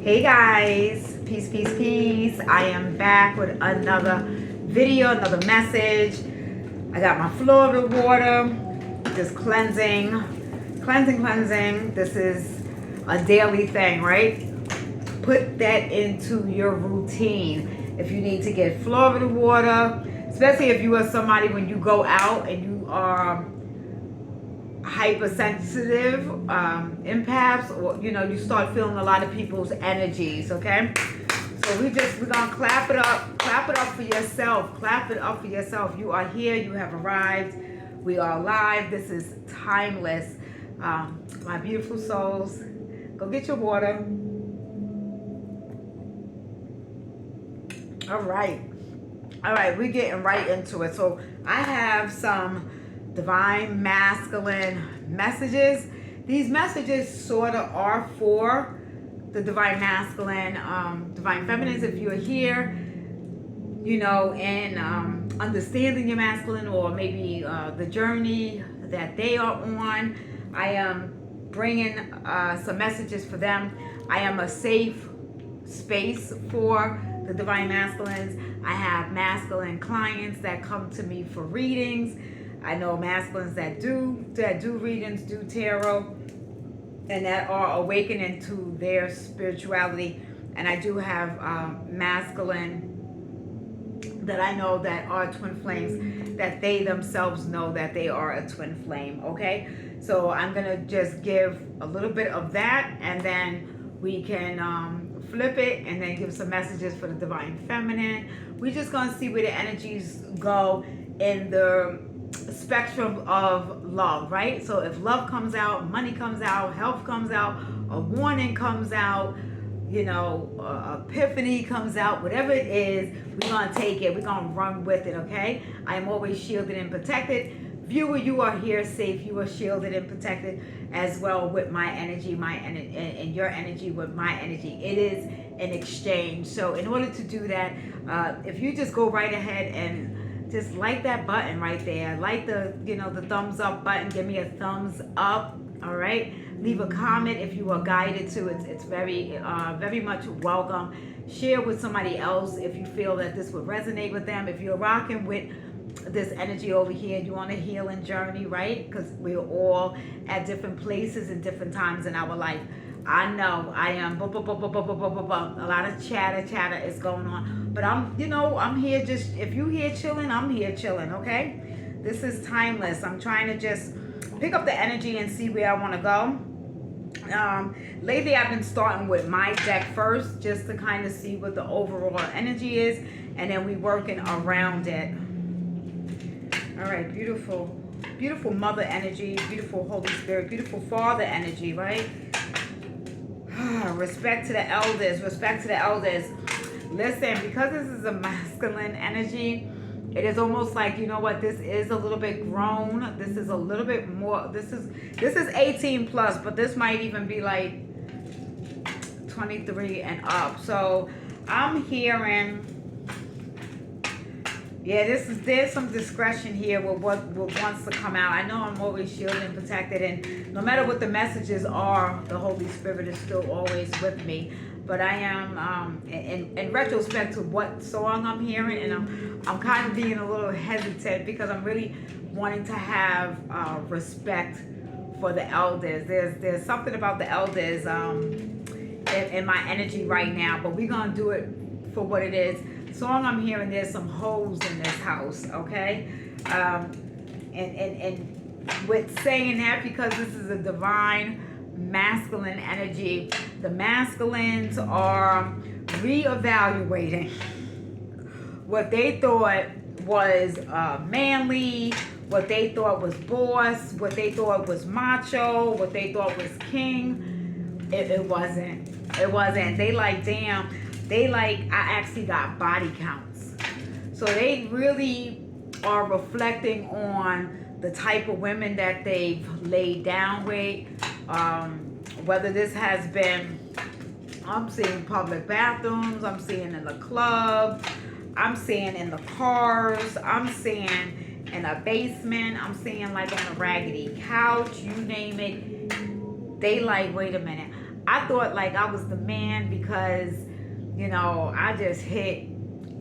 Hey guys, peace, peace, peace. I am back with another video, another message. I got my Florida water, just cleansing. This is a daily thing, right? Put that into your routine. If you need to get Florida water, especially if you are somebody when you go out and you are hypersensitive, empaths, or you start feeling a lot of people's energies. Okay, so we're gonna clap it up for yourself. Clap it up for yourself. You are here. You have arrived. We are alive. This is timeless. My beautiful souls, go get your water. All right, we're getting right into it. So I have some divine masculine messages. These messages sort of are for the divine masculine, divine feminines. If you're here, and understanding your masculine, or maybe the journey that they are on, I am bringing some messages for them. I am a safe space for the divine masculines. I have masculine clients that come to me for readings. I know masculines that do readings, do tarot, and that are awakening to their spirituality. And I do have masculine that I know that are twin flames, that they themselves know that they are a twin flame. Okay, so I'm gonna just give a little bit of that, and then we can flip it and then give some messages for the divine feminine. We're just gonna see where the energies go in the spectrum of love, right? So if love comes out, money comes out, health comes out, a warning comes out, epiphany comes out, whatever it is, we're gonna take it, we're gonna run with it. Okay, I am always shielded and protected. Viewer, you are here safe. You are shielded and protected as well with my energy, and your energy with my energy. It is an exchange. So in order to do that, if you just go right ahead and just like that button right there, like the thumbs up button, give me a thumbs up. All right, leave a comment if you are guided to. It's very much welcome. Share with somebody else if you feel that this would resonate with them. If you're rocking with this energy over here, you want a healing journey, right? Because we're all at different places and different times in our life. I know I am a lot of chatter is going on, but I'm here. Just if you here chilling, I'm here chilling. Okay, this is timeless. I'm trying to just pick up the energy and see where I want to go. Lately I've been starting with my deck first, just to kind of see what the overall energy is, and then we working around it. All right, beautiful mother energy, beautiful Holy Spirit, beautiful Father energy, right? Respect to the elders. Listen, because this is a masculine energy, it is almost like, this is a little bit grown. This is a little bit more. This is 18 plus, but this might even be like 23 and up. So I'm hearing, there's some discretion here with what wants to come out. I know I'm always shielded and protected, and no matter what the messages are, the Holy Spirit is still always with me. But I am, in retrospect to what song I'm hearing, and I'm kind of being a little hesitant because I'm really wanting to have respect for the elders. There's something about the elders in my energy right now, but we're gonna do it for what it is. Song I'm hearing, there's some hoes in this house. Okay, and with saying that, because this is a divine masculine energy, the masculines are reevaluating what they thought was manly, what they thought was boss, what they thought was macho, what they thought was king. It wasn't. They like, damn. I actually got body counts. So they really are reflecting on the type of women that they've laid down with. Whether this has been, I'm seeing public bathrooms, I'm seeing in the club, I'm seeing in the cars, I'm seeing in a basement, I'm seeing like on a raggedy couch, you name it. They like, wait a minute, I thought like I was the man because, you know, I just hit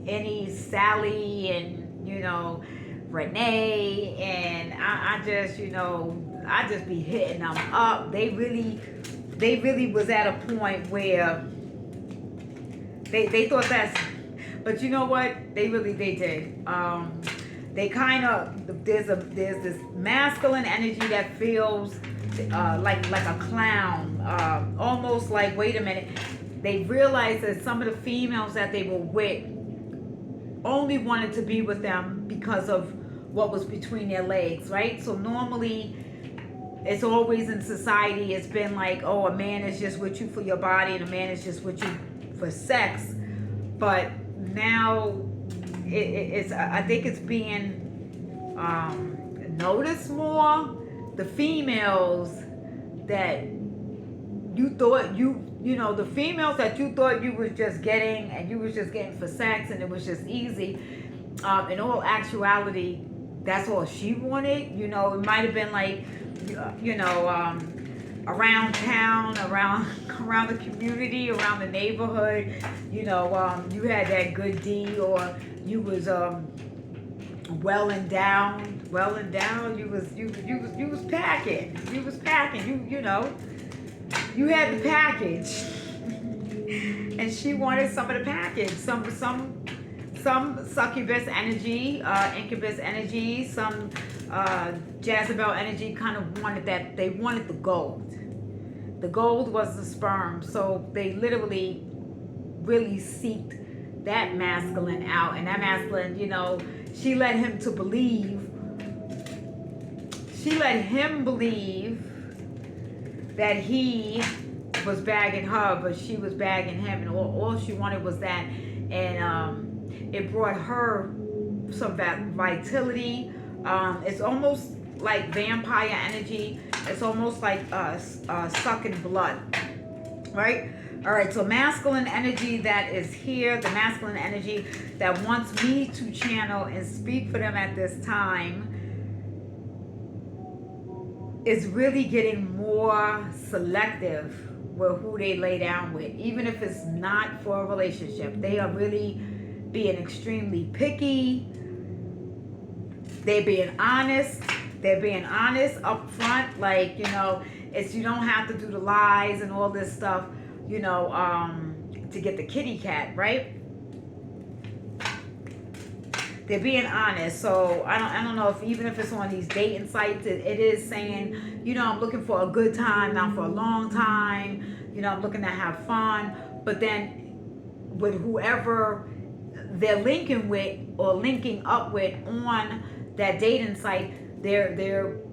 any Sally and, you know, Renee, and I just, you know, I just be hitting them up. They really was at a point where they thought that's, but you know what? They did. They kind of, there's this masculine energy that feels like a clown, almost like, wait a minute. They realized that some of the females that they were with only wanted to be with them because of what was between their legs, right? So normally, it's always in society, it's been like, oh, a man is just with you for your body and a man is just with you for sex. But now it's I think it's being noticed more. The females that you thought you know, the females that you thought you was just getting and you was just getting for sex and it was just easy, in all actuality, that's all she wanted. You know, it might have been like, you know, around town, around the community, around the neighborhood, you know, you had that good D, or you was well endowed, you was packing, you know, you had the package. And she wanted some of the package, some succubus energy, incubus energy, some Jezebel energy, kind of wanted that. They wanted the gold. The gold was the sperm. So they literally really seeked that masculine out. And that masculine, you know, she let him believe that he was bagging her, but she was bagging him, and all she wanted was that. And it brought her some vitality. It's almost like vampire energy. It's almost like sucking blood, right? All right, so masculine energy that is here, the masculine energy that wants me to channel and speak for them at this time, is really getting more selective with who they lay down with, even if it's not for a relationship. They are really being extremely picky. They're being honest. They're being honest up front. Like, you know, it's, you don't have to do the lies and all this stuff, you know, to get the kitty cat, right? They're being honest. So I don't know if, even if it's on these dating sites, it is saying, you know, I'm looking for a good time, not for a long time. You know, I'm looking to have fun. But then with whoever they're linking with or linking up with on that dating site, they're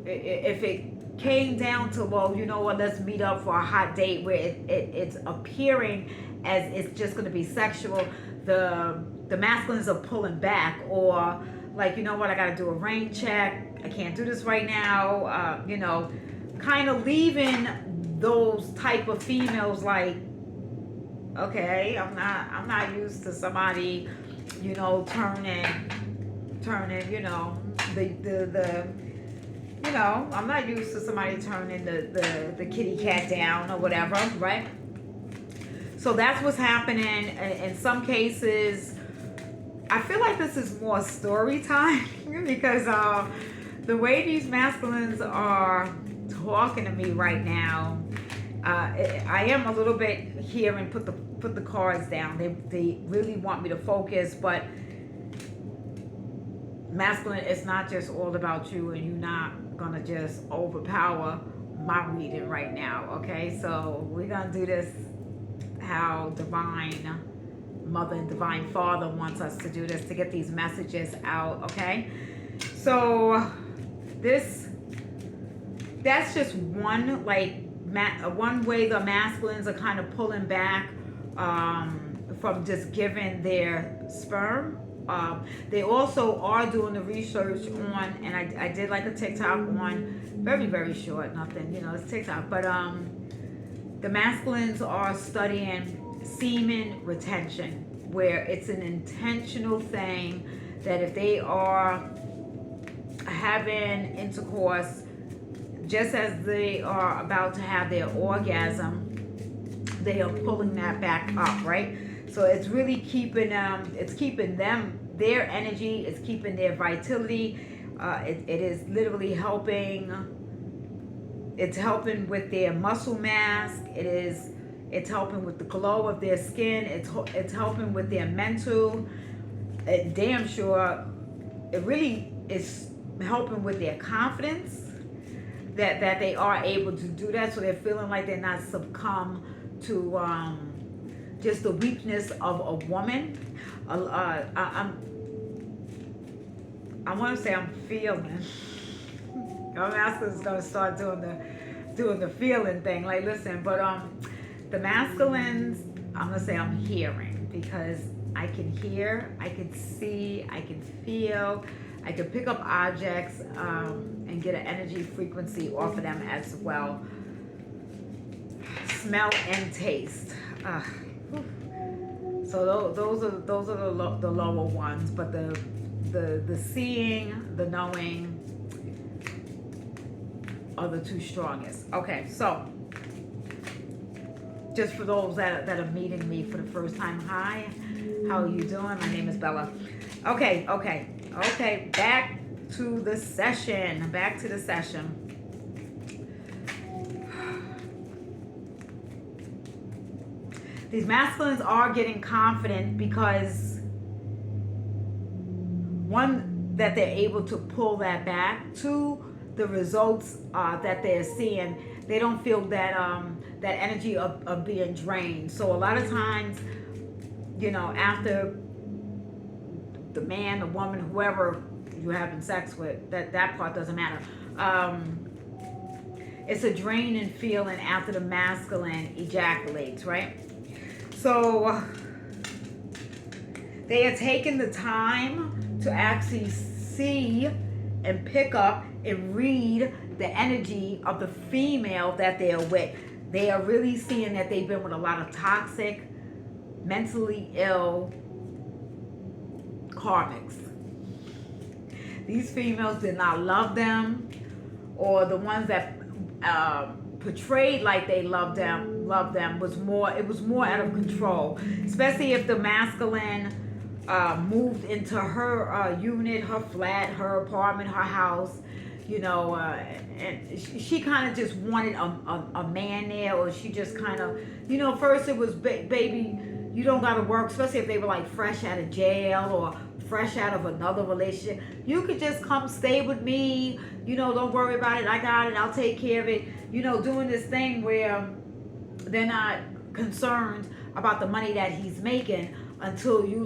if it came down to, well, you know what, let's meet up for a hot date where it's appearing as it's just going to be sexual, the masculines are pulling back, or like, you know what, I got to do a rain check, I can't do this right now, you know, kind of leaving those type of females like, okay, I'm not used to somebody, you know, turning, you know, the you know, I'm not used to somebody turning the kitty cat down or whatever, right? So that's what's happening. In some cases, I feel like this is more story time because the way these masculines are talking to me right now, I am a little bit here and put the cards down. They really want me to focus, but masculine, it's not just all about you, and you're not gonna just overpower my reading right now, okay? So we're gonna do this how Divine Mother and Divine Father wants us to do this, to get these messages out, okay? So that's just one, like, one way the masculines are kind of pulling back from just giving their sperm. They also are doing the research on, and I did like a TikTok on, very, very short, nothing, you know, it's TikTok, but the masculines are studying semen retention, where it's an intentional thing that if they are having intercourse, just as they are about to have their orgasm, they are pulling that back up, right? So it's really keeping them, their energy, it's keeping their vitality. It is literally helping. It's helping with their muscle mass. It's helping with the glow of their skin. It's helping with their mental. Damn sure, it really is helping with their confidence. That they are able to do that, so they're feeling like they're not succumb to just the weakness of a woman. I want to say I'm feeling. I'm masculine's gonna start doing the feeling thing. Like, listen, but the masculines, I'm gonna say I'm hearing, because I can hear, I can see, I can feel, I can pick up objects and get an energy frequency off of them as well. Smell and taste. So those are the lower ones, but the seeing, the knowing are the two strongest. Okay, so just for those that are meeting me for the first time, hi, how are you doing? My name is Bella. Okay, back to the session. These masculines are getting confident because, one, that they're able to pull that back. Two, the results that they're seeing, they don't feel that that energy of being drained. So a lot of times, after the man, the woman, whoever you're having sex with, that part doesn't matter. It's a draining feeling after the masculine ejaculates, right? So they are taking the time to actually see and pick up and read the energy of the female that they're with. They are really seeing that they've been with a lot of toxic, mentally ill karmics. These females did not love them, or the ones that portrayed like they loved them was more out of control, especially if the masculine moved into her unit, her flat, her apartment, her house, and she kind of just wanted a man there, or she just kind of, first it was baby, you don't got to work, especially if they were like fresh out of jail or fresh out of another relationship. You could just come stay with me, don't worry about it, I got it, I'll take care of it, doing this thing where they're not concerned about the money that he's making until you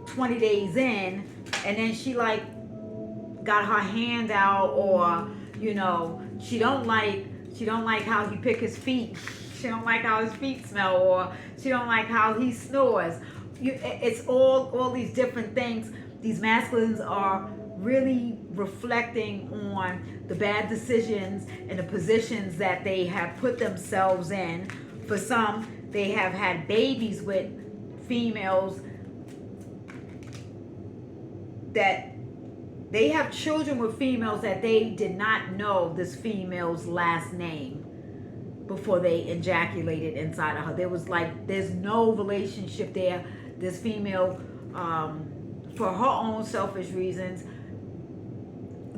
20 days in, and then she got her hand out, or she don't like how he pick his feet, she don't like how his feet smell, or she don't like how he snores. It's all these different things. These masculines are really reflecting on the bad decisions and the positions that they have put themselves in. For some, they have had babies with females, that they have children with females that they did not know this female's last name before they ejaculated inside of her. There's no relationship there. This female, for her own selfish reasons,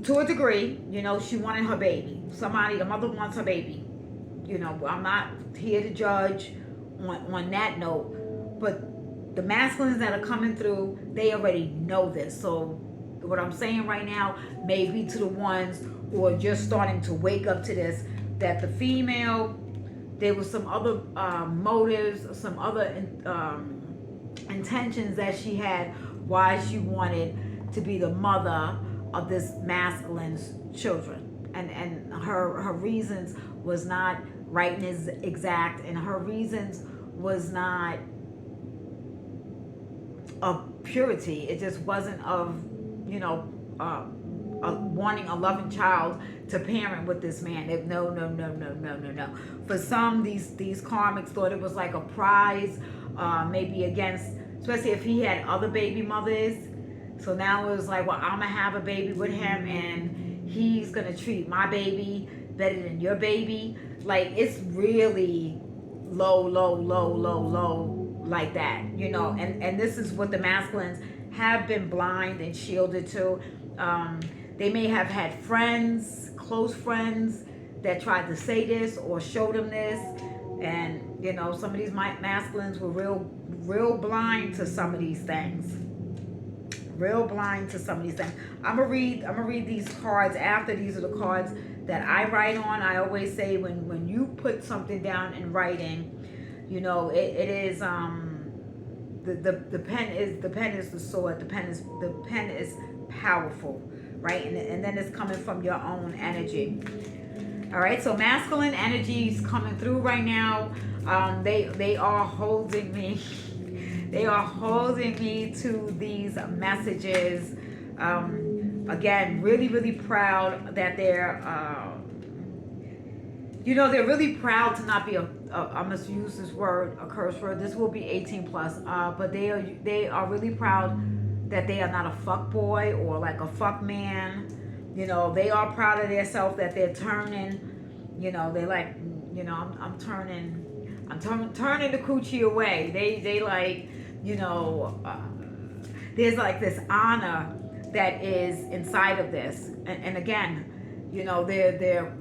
to a degree, she wanted her baby. A mother wants her baby. I'm not here to judge on that note, but the masculines that are coming through, they already know this. So what I'm saying right now may be to the ones who are just starting to wake up to this, that the female, there was some other motives, some other intentions that she had why she wanted to be the mother of this masculine's children, and her reasons was not right and exact, and her reasons was not of purity. It just wasn't of wanting a loving child to parent with this man. No. For some, these karmics thought it was like a prize, maybe against, especially if he had other baby mothers. So now it was like, well, I'm gonna have a baby with him, and he's gonna treat my baby better than your baby. Like, it's really low, low, low, low, low, like that, you know. And this is what the masculines have been blind and shielded to. They may have had friends, close friends, that tried to say this or show them this, and you know, some of these masculines were real blind to some of these things. Real blind to some of these things. I'm gonna read these cards after. These are the cards that I write on. I always say when you put something down in writing, you know, it is the pen is the sword. The pen is powerful, right? And then it's coming from your own energy. All right, so masculine energies coming through right now. They are holding me. They are holding me to these messages. Again, really proud that they're, you know, they're really proud to not be I must use this word, a curse word. This will be 18 plus. But they are really proud that they are not a fuck boy or like a fuck man. You know, they are proud of themselves that they're turning. You know, they like, you know, I'm turning the coochie away. They like, you know, there's like this honor that is inside of this, and again, you know, they're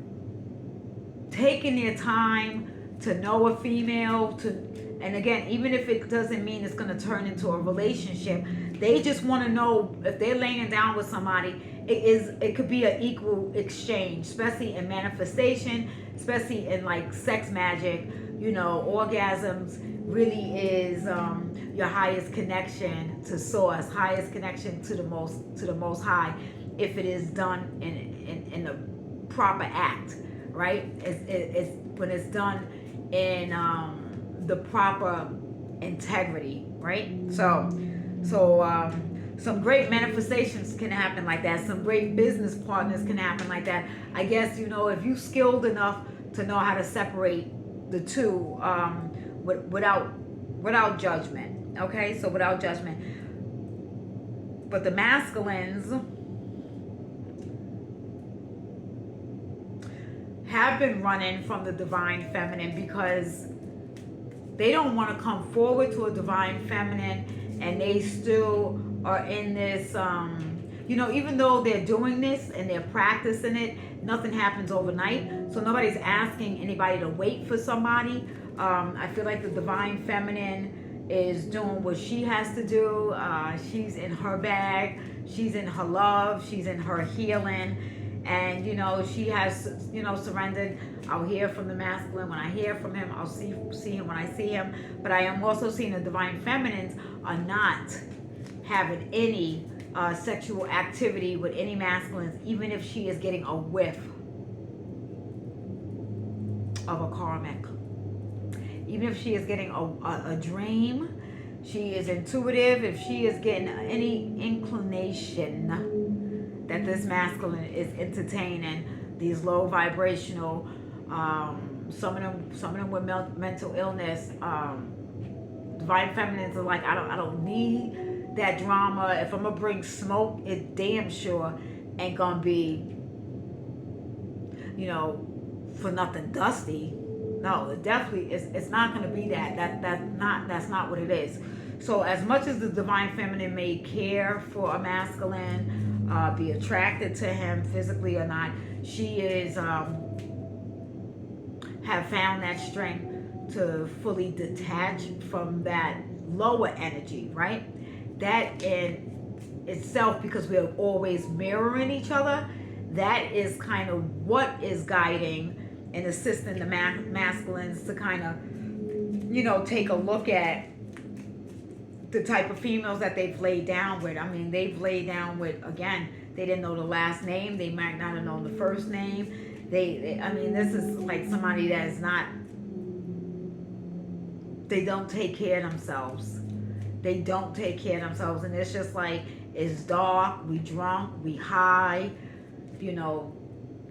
taking their time to know a female, and again, even if it doesn't mean it's going to turn into a relationship, they just want to know if they're laying down with somebody, it could be an equal exchange, especially in manifestation, especially in like sex magic. You know, orgasms really is your highest connection to source, highest connection to the most high, if it is done in the proper act, right? It's when it's done in the proper integrity, right? So some great manifestations can happen like that. Some great business partners can happen like that. I guess, you know, if you're skilled enough to know how to separate the two, without judgment. Okay, so without judgment. But the masculines have been running from the divine feminine because they don't want to come forward to a divine feminine, and they still are in this, you know, even though they're doing this and they're practicing it, nothing happens overnight. So nobody's asking anybody to wait for somebody. I feel like the divine feminine is doing what she has to do. She's in her bag. She's in her love. She's in her healing. And, you know, she has, you know, surrendered. I'll hear from the masculine when I hear from him. I'll see him when I see him. But I am also seeing the divine feminines are not having any sexual activity with any masculines, even if she is getting a whiff of a karmic. Even if she is getting a dream, she is intuitive. If she is getting any inclination that this masculine is entertaining these low vibrational, some of them with mental illness, divine feminines are like, I don't need that drama. If I'm gonna bring smoke, it damn sure ain't gonna be, you know, for nothing dusty. No, it definitely it's not gonna be that. That's not what it is. So as much as the divine feminine may care for a masculine, be attracted to him physically or not, she is have found that strength to fully detach from that lower energy, right? That in itself, because we're always mirroring each other, that is kind of what is guiding and assisting the masculines to kind of, you know, take a look at the type of females that they've laid down with. I mean, they've laid down with, again, they didn't know the last name. They might not have known the first name. I mean, this is like somebody that is not, they don't take care of themselves. They don't take care of themselves. And it's just like, it's dark, we drunk, we high, you know,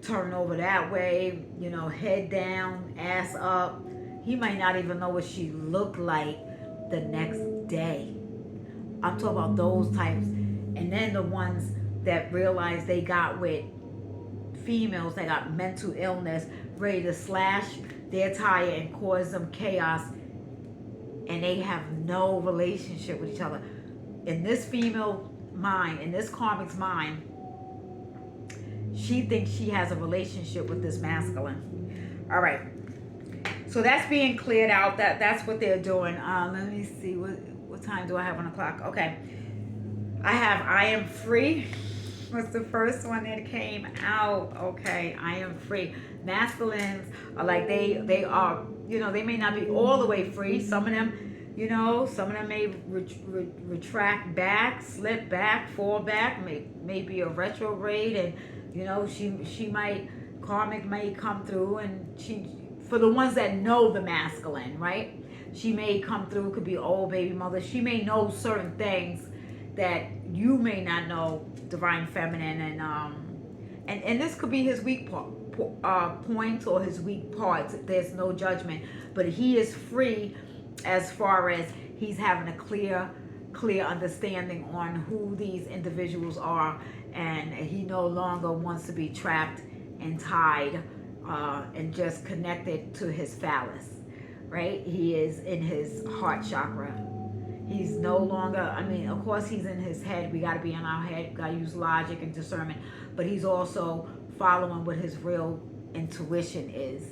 turn over that way, you know, head down, ass up. He might not even know what she looked like the next day. I'm talking about those types. And then the ones that realize they got with females that got mental illness, ready to slash their tire and cause them chaos, and they have no relationship with each other. In this female mind, in this karmic's mind, she thinks she has a relationship with this masculine. All right. So that's being cleared out. That's what they're doing. Let me see. What time do I have on the clock? Okay. I am free. What's the first one that came out? Okay. I am free. Masculines are like they are, they may not be all the way free. Some of them, some of them may retract back, slip back, fall back, may be a retrograde, and she might, karmic may come through, and for the ones that know the masculine, right? She may come through, could be old baby mother. She may know certain things that you may not know, divine feminine, and this could be his weak points or his weak parts. There's no judgment, but he is free as far as he's having a clear understanding on who these individuals are, and he no longer wants to be trapped and tied and just connected to his phallus, right? He is in his heart chakra. He's no longer, of course he's in his head. We got to be in our head, got to use logic and discernment, but he's also following what his real intuition is,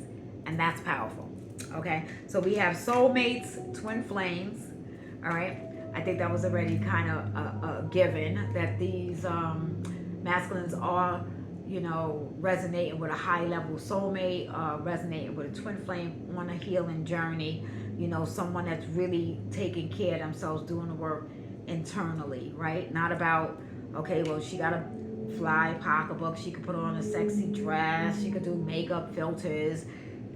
and that's powerful. Okay, so we have soulmates, twin flames. All right, I think that was already kind of a given, that these masculines are, resonating with a high level soulmate, resonating with a twin flame on a healing journey, someone that's really taking care of themselves, doing the work internally, right? Not about, okay, well, she got a fly pocketbook, she could put on a sexy dress, she could do makeup filters,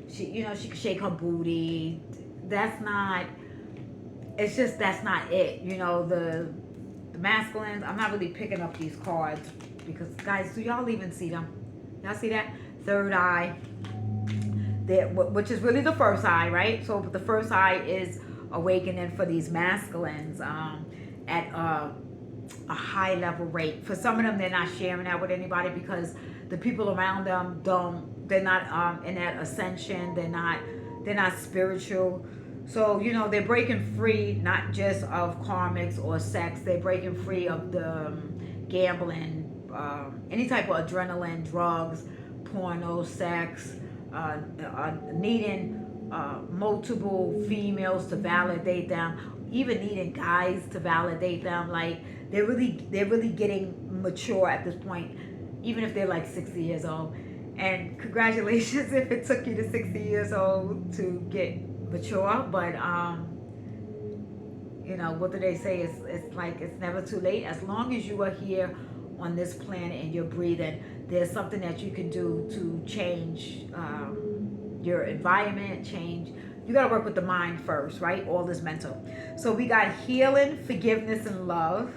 she could shake her booty. That's not it. The masculines, I'm not really picking up these cards because, guys, do y'all even see them? Y'all see that? Third eye, which is really the first eye, right? So the first eye is awakening for these masculines at a high level rate. For some of them, they're not sharing that with anybody because the people around them they're not in that ascension. They're not spiritual. So, they're breaking free, not just of karmics or sex. They're breaking free of the gambling, any type of adrenaline, drugs, porno, sex, needing multiple females to validate them, even needing guys to validate them. Like, they're really getting mature at this point, even if they're like 60 years old. And congratulations if it took you to 60 years old to get mature, but what do they say? It's like it's never too late. As long as you are here on this planet and you're breathing, there's something that you can do to change your environment. You got to work with the mind first, right? All is mental. So we got healing, forgiveness, and love.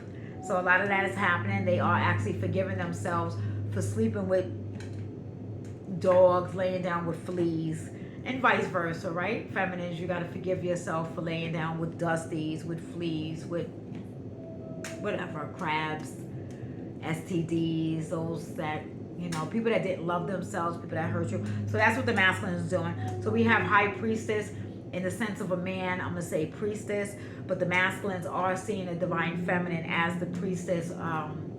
So a lot of that is happening. They are actually forgiving themselves for sleeping with dogs, laying down with fleas, and vice versa, right? Feminines, you got to forgive yourself for laying down with dusties, with fleas, with whatever, crabs, STDs, those that, people that didn't love themselves, people that hurt you. So that's what the masculine is doing. So we have high priestess in the sense of a man. I'm going to say priestess, but the masculines are seeing the divine feminine as the priestess.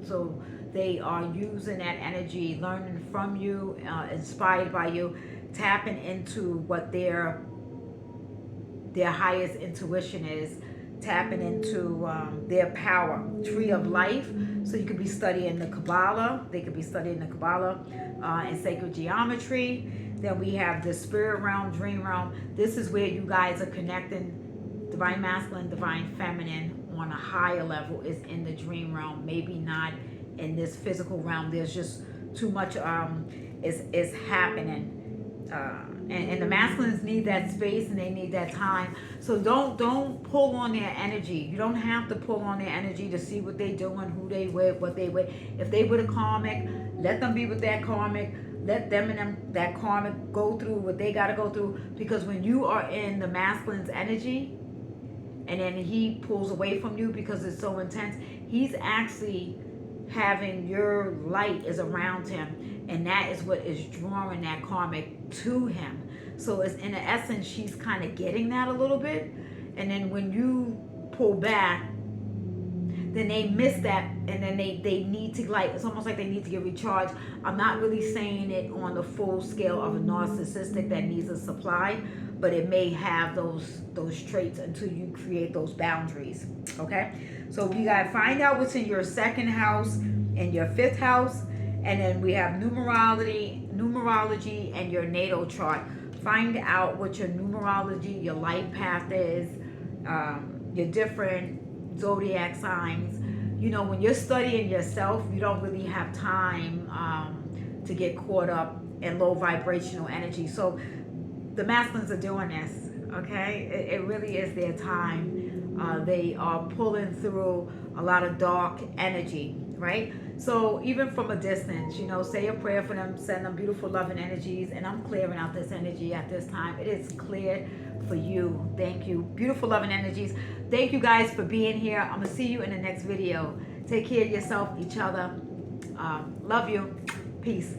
So they are using that energy, learning from you, inspired by you, tapping into what their highest intuition is, tapping into their power, tree of life. So you could be studying the Kabbalah. They could be studying the Kabbalah and sacred geometry. Then we have the spirit realm, dream realm. This is where you guys are connecting divine masculine, divine feminine on a higher level, is in the dream realm. Maybe not in this physical realm. There's just too much is happening. And the masculines need that space and they need that time. So don't pull on their energy. You don't have to pull on their energy to see what they're doing, who they with, what they with. If they with a karmic, let them be with that karmic. Let them and that karmic go through what they got to go through. Because when you are in the masculine's energy and then he pulls away from you because it's so intense, he's actually having your light is around him. And that is what is drawing that karmic to him. So it's in essence, she's kind of getting that a little bit. And then when you pull back, then they miss that, and then they need to, like, it's almost like they need to get recharged. I'm not really saying it on the full scale of a narcissistic that needs a supply, but it may have those traits until you create those boundaries. Okay, so you gotta find out what's in your second house and your fifth house, and then we have numerology and your natal chart. Find out what your numerology, your life path is, your different zodiac signs. You know, when you're studying yourself, you don't really have time to get caught up in low vibrational energy. So the masculines are doing this, okay? It really is their time. They are pulling through a lot of dark energy, right? So even from a distance, you know, say a prayer for them, send them beautiful loving energies, and I'm clearing out this energy at this time. It is cleared for you. Thank you. Beautiful loving energies. Thank you guys for being here. I'm gonna see you in the next video. Take care of yourself, each other. Love you. Peace.